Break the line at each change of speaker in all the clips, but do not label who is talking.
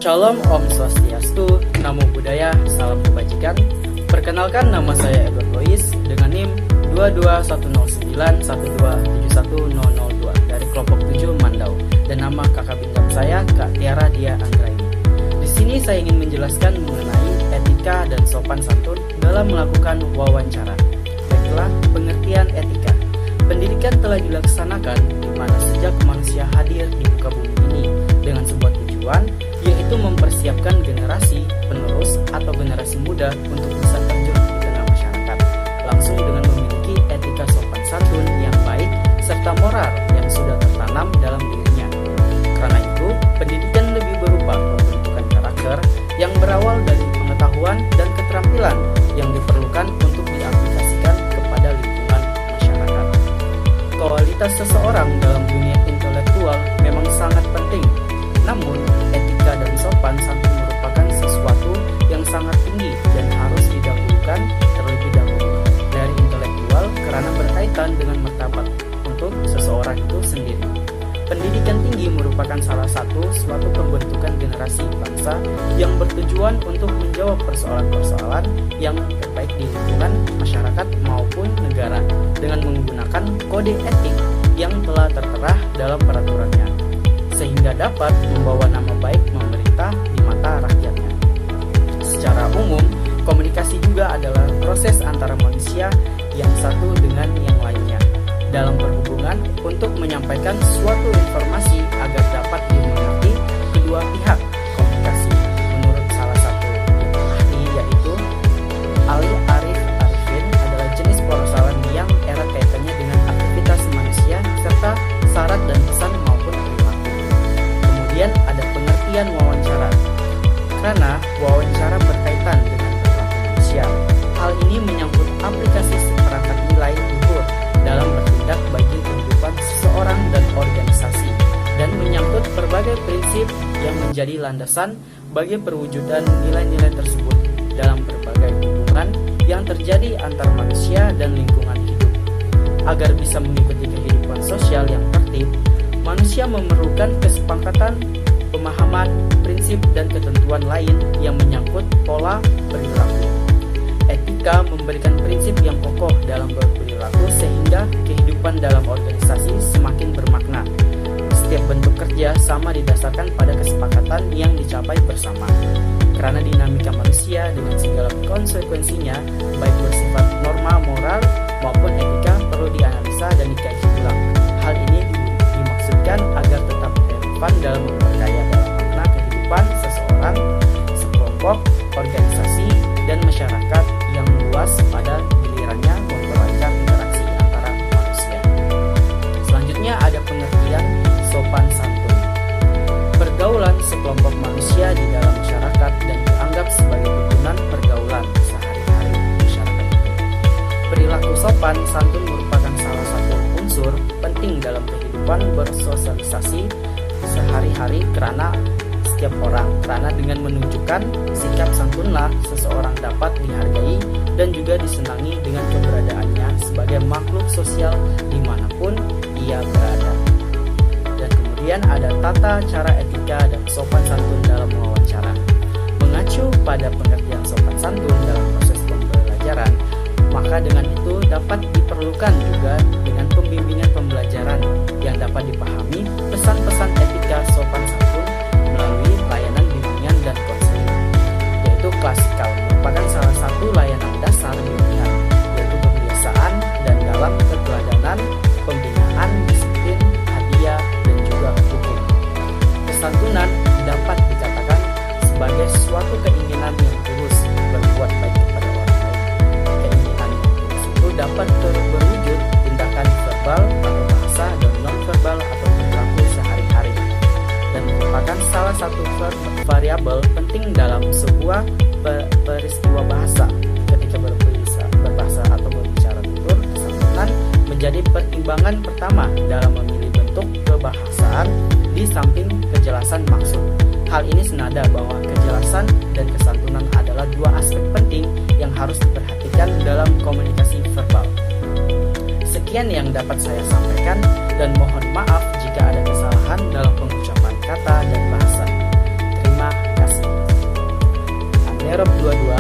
Shalom, Om Swastiastu, Namo Buddhaya, Salam Kebajikan. Perkenalkan, nama saya Edward Lois dengan NIM 2210912710002 dari kelompok 7 Mandau, dan nama kakak bintang saya Kak Tiara Dia Anggraini. Di sini saya ingin menjelaskan mengenai etika dan sopan santun dalam melakukan wawancara. Baiklah, pengertian etika. Pendidikan telah dilaksanakan di mana sejak manusia hadir di muka bumi ini dengan sebuah tujuan, yaitu mempersiapkan generasi penerus atau generasi muda untuk bisa terjun di tengah masyarakat, langsung dengan memiliki etika sopan santun yang baik serta moral yang sudah tertanam dalam dirinya. Karena itu, pendidikan lebih berupa pembentukan karakter yang berawal dari pengetahuan dan keterampilan yang diperlukan untuk diaplikasikan kepada lingkungan masyarakat. Kualitas seseorang dalam dunia intelektual memang sangat penting. Namun, etika dan sopan santun merupakan sesuatu yang sangat tinggi dan harus didahulukan terlebih dahulu dari intelektual karena berkaitan dengan martabat untuk seseorang itu sendiri. Pendidikan tinggi merupakan salah satu suatu pembentukan generasi bangsa yang bertujuan untuk menjawab persoalan-persoalan yang terbaik di lingkungan masyarakat maupun negara dengan menggunakan kode etik yang telah tertera dalam peraturannya, sehingga dapat membawa nama baik pemerintah di mata rakyatnya. Secara umum, komunikasi juga adalah proses antara manusia yang satu dengan yang lainnya dalam berhubungan untuk menyampaikan suatu informasi agar dapat dimengerti kedua pihak. Komunikasi menurut salah satu ahli, yaitu Ali Arif Arifin, adalah jenis perosalan yang erat kaitannya dengan aktivitas manusia serta syarat dan pesan maupun perilaku. Kemudian ada pengertian wawancara. Karena wawancara berkaitan dengan perilaku manusia, hal ini menyangkut aplikasi seperangkat nilai luhur dalam bertindak bagi kehidupan seseorang dan organisasi, dan menyangkut berbagai prinsip yang menjadi landasan bagi perwujudan nilai-nilai tersebut dalam berbagai hubungan yang terjadi antar manusia dan lingkungan hidup. Agar bisa mengikuti kehidupan sosial yang tertib, manusia memerlukan kesepakatan, pemahaman, prinsip, dan ketentuan lain yang menyangkut pola perilaku. Etika memberikan prinsip yang kokoh dalam berperilaku sehingga kehidupan dalam organisasi semakin bermakna. Setiap bentuk kerja sama didasarkan pada kesepakatan yang dicapai bersama. Karena dinamika manusia dengan segala konsekuensinya, baik bersifat norma moral maupun etika, perlu dianalisa dan dikaji ulang. Hal ini dimaksudkan agar tetap relevan dalam memperkaya dalam makna kehidupan seseorang, sekelompok, organisasi, dan masyarakat yang luas pada gilirannya memperlancar interaksi antara manusia. Selanjutnya ada pengertian sopan santun. Pergaulan sekelompok manusia di dalam masyarakat dan dianggap sebagai tuntunan pergaulan sehari-hari masyarakat itu. Perilaku sopan santun merupakan salah satu unsur penting dalam kehidupan bersosialisasi sehari-hari karena dengan menunjukkan sikap santunlah seseorang dapat dihargai dan juga disenangi dengan keberadaannya sebagai makhluk sosial dimanapun ia berada. Dan kemudian ada tata cara etika dan sopan santun dalam wawancara. Mengacu pada pengertian sopan santun dalam proses pembelajaran, maka dengan itu dapat diperlukan juga dengan pembimbingan pembelajaran yang dapat dipahami pesan-pesan etika sopan santun melalui layanan bimbingan dan konseling, yaitu klasikal merupakan salah satu layanan dasar bimbingan, yaitu kebiasaan dan dalam keteladanan, pembinaan, disiplin, hadiah, dan juga hukum. Kesantunan dapat dikatakan sebagai suatu keinginan yang tulus berbuat baik kepada orang lain. Keinginan yang tulus itu dapat berwujud tindakan verbal atau bahasa dan non-verbal atau perilaku sehari-hari, dan merupakan salah satu variabel penting dalam sebuah peristiwa bahasa. Ketika berbahasa atau berbicara tutur, kesantunan menjadi pertimbangan pertama dalam memilih bentuk kebahasaan di samping kejelasan maksud. Hal ini senada bahwa kejelasan dan kesantunan adalah dua aspek penting yang harus diperhatikan dalam komunikasi verbal. Sekian yang dapat saya sampaikan, dan mohon maaf jika ada kesalahan dalam pengucapan kata dan bahasa. Terima kasih. Nyerep 22,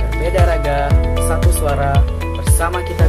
berbeda raga, satu suara, bersama kita